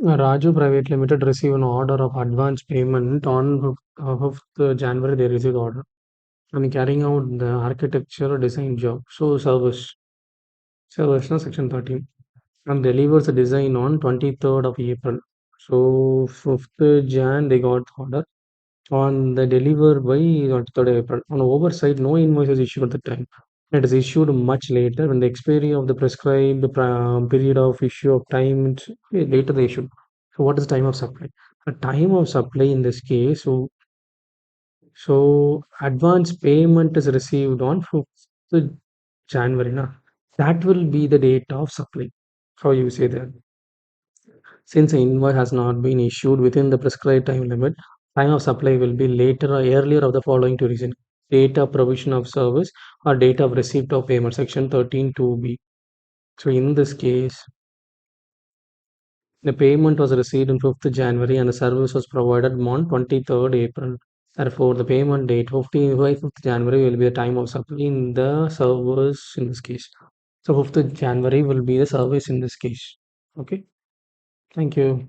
Raju Private Limited received an order of advance payment on 5th January. They received the order and carrying out the architecture design job. So service, no, section 13, and delivers the design on 23rd of April. So 5th Jan they got the order on the deliver by 23rd April. On oversight, no invoice is issued at the time. It is issued much later when the expiry of the prescribed period of issue of time later they issued. So what is the time of supply? The time of supply in this case, so advance payment is received on 5th January. Na? That will be the date of supply. How you say that? Since the invoice has not been issued within the prescribed time limit, time of supply will be later or earlier of the following two reasons. Date of provision of service or date of receipt of payment, section 13(2)(b). So in this case, the payment was received on 5th January and the service was provided on 23rd April. Therefore, the payment date 5th January will be the time of supply in the service in this case. So 5th January will be the service in this case. Okay. Thank you.